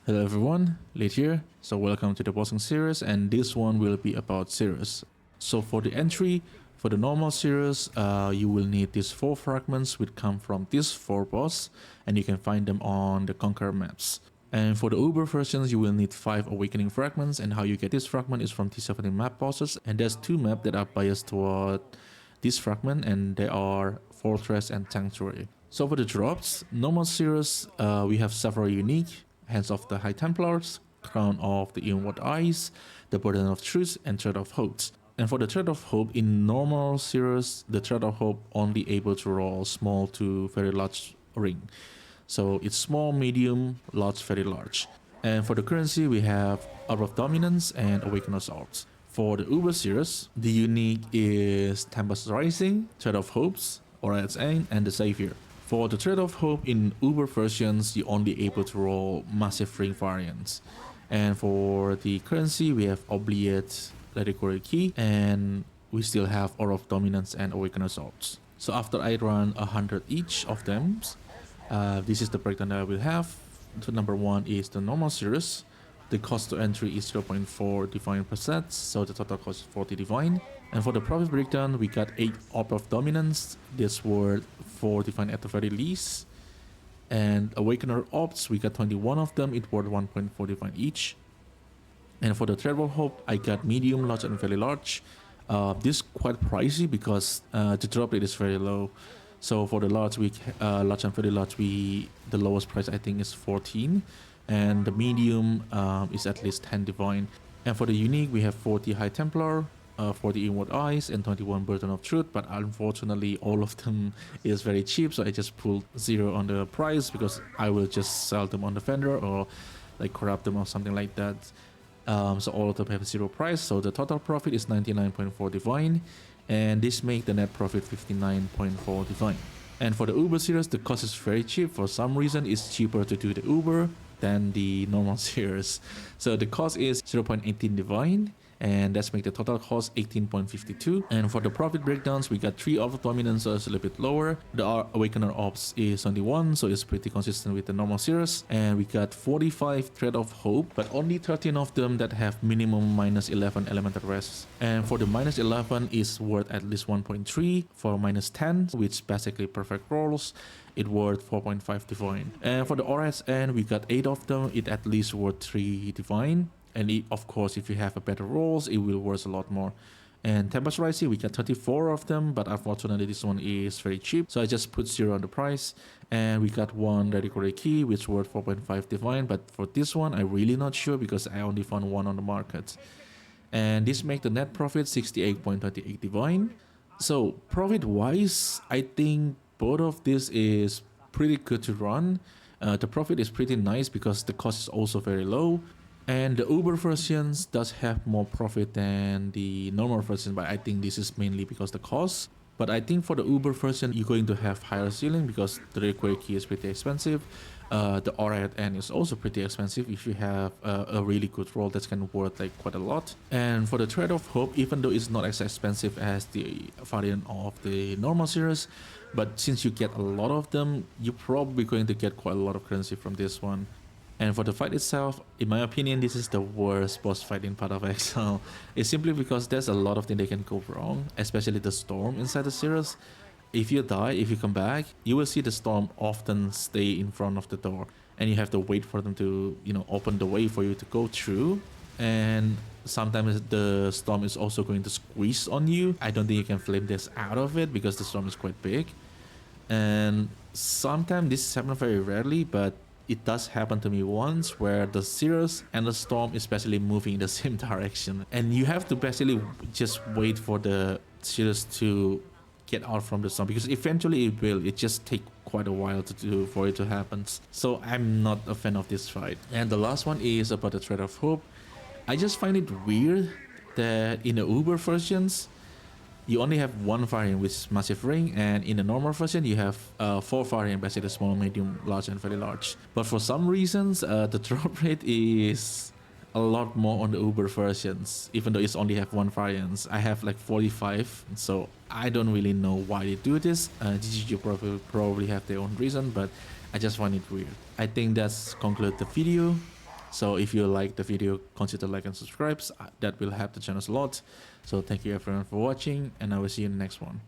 Hello everyone, Late here. So welcome to the bossing series, and this one will be about Sirus. So for the entry, for the normal Sirus, you will need these 4 fragments which come from these 4 boss, and you can find them on the Conquer maps. And for the Uber versions, you will need 5 awakening fragments, and how you get this fragment is from T17 map bosses, and there's 2 maps that are biased toward this fragment, and they are Fortress and Sanctuary. So for the drops, normal Sirus, we have several unique: Hands of the High Templars, Crown of the Inward Eyes, the Burden of Truth, and Thread of Hope. And for the Thread of Hope, in normal Sirus, the Thread of Hope only able to roll small to very large ring. So it's small, medium, large, very large. And for the currency, we have Orb of Dominance and Awakener's Arts. For the Uber Sirus, the unique is Tempest Rising, Thread of Hopes, Ora's Aim, and the Savior. For the Thread of Hope in Uber versions, you're only able to roll massive ring variants. And for the currency, we have Obliate, Legendary Key, and we still have Orb of Dominance and Awakener's Arts. So after I run 100 each of them, this is the breakdown that I will have. So number 1 is the normal Sirus. The cost to entry is 0.4 divine per set, so the total cost is 40 divine. And for the profit breakdown, we got 8 Orb of Dominance, this worth 4 divine at the very least. And Awakener Orbs, we got 21 of them, it worth 1.4 divine each. And for the Thread of Hope, I got medium, large, and very large. This is quite pricey because the drop rate is very low. So for the large, large and very large, the lowest price I think is 14. And the medium is at least 10 divine. And for the unique, we have 40 High Templar, 40 Inward Eyes, and 21 Burden of Truth. But unfortunately, all of them is very cheap, so I just pulled 0 on the price because I will just sell them on the vendor or like corrupt them or something like that. So all of them have 0 price. So the total profit is 99.4 divine, and this make the net profit 59.4 divine. And for the Uber Sirus, the cost is very cheap. For some reason, it's cheaper to do the Uber than the normal Sirus. So the cost is 0.18 divine, and that's make the total cost 18.52. And for the profit breakdowns, we got 3 of dominance, so it's a little bit lower. The Awakener Ops is only 1, so it's pretty consistent with the normal Sirus. And we got 45 Thread of Hope, but only 13 of them that have minimum minus 11 elemental rest. And for the minus 11 is worth at least 1.3. For minus 10, which basically perfect rolls, it worth 4.5 divine. And for the Ora's End, we got 8 of them, it at least worth 3 divine. And of course, if you have a better rolls, it will worth a lot more. And Tempest Rising, we got 34 of them, but unfortunately this one is very cheap, so I just put 0 on the price. And we got 1 Legendary Key, which worth 4.5 divine, but for this one, I'm really not sure because I only found 1 on the market. And this make the net profit 68.28 divine. So profit wise, I think both of this is pretty good to run. The profit is pretty nice because the cost is also very low. And the Uber versions does have more profit than the normal version, but I think this is mainly because the cost. But I think for the Uber version, you're going to have higher ceiling because the required key is pretty expensive. The aura at end is also pretty expensive if you have a really good roll that's can worth like quite a lot. And for the Thread of Hope, even though it's not as expensive as the variant of the normal Sirus, but since you get a lot of them, you're probably going to get quite a lot of currency from this one. And for the fight itself, in my opinion, this is the worst boss fight in pathofexile. It's simply because there's a lot of things that can go wrong, especially the storm inside the Sirus. If you die, if you come back, you will see the storm often stay in front of the door, and you have to wait for them to, open the way for you to go through. And sometimes the storm is also going to squeeze on you. I don't think you can flame this out of it because the storm is quite big. And sometimes this happens very rarely, but it does happen to me once where the Sirus and the storm especially moving in the same direction, and you have to basically just wait for the Sirus to get out from the storm because eventually it will. It just take quite a while for it to happen. So I'm not a fan of this fight. And the last one is about the Thread of Hope. I just find it weird that in the Uber versions, you only have 1 variant, which is Massive Ring, and in the normal version, you have 4 variant, basically small, medium, large, and very large. But for some reasons, the drop rate is a lot more on the Uber versions, even though it's only have 1 variant. I have like 45, so I don't really know why they do this. GGG probably have their own reason, but I just find it weird. I think that's conclude the video. So if you like the video, consider like and subscribe. That will help the channel a lot. So thank you everyone for watching, and I will see you in the next one.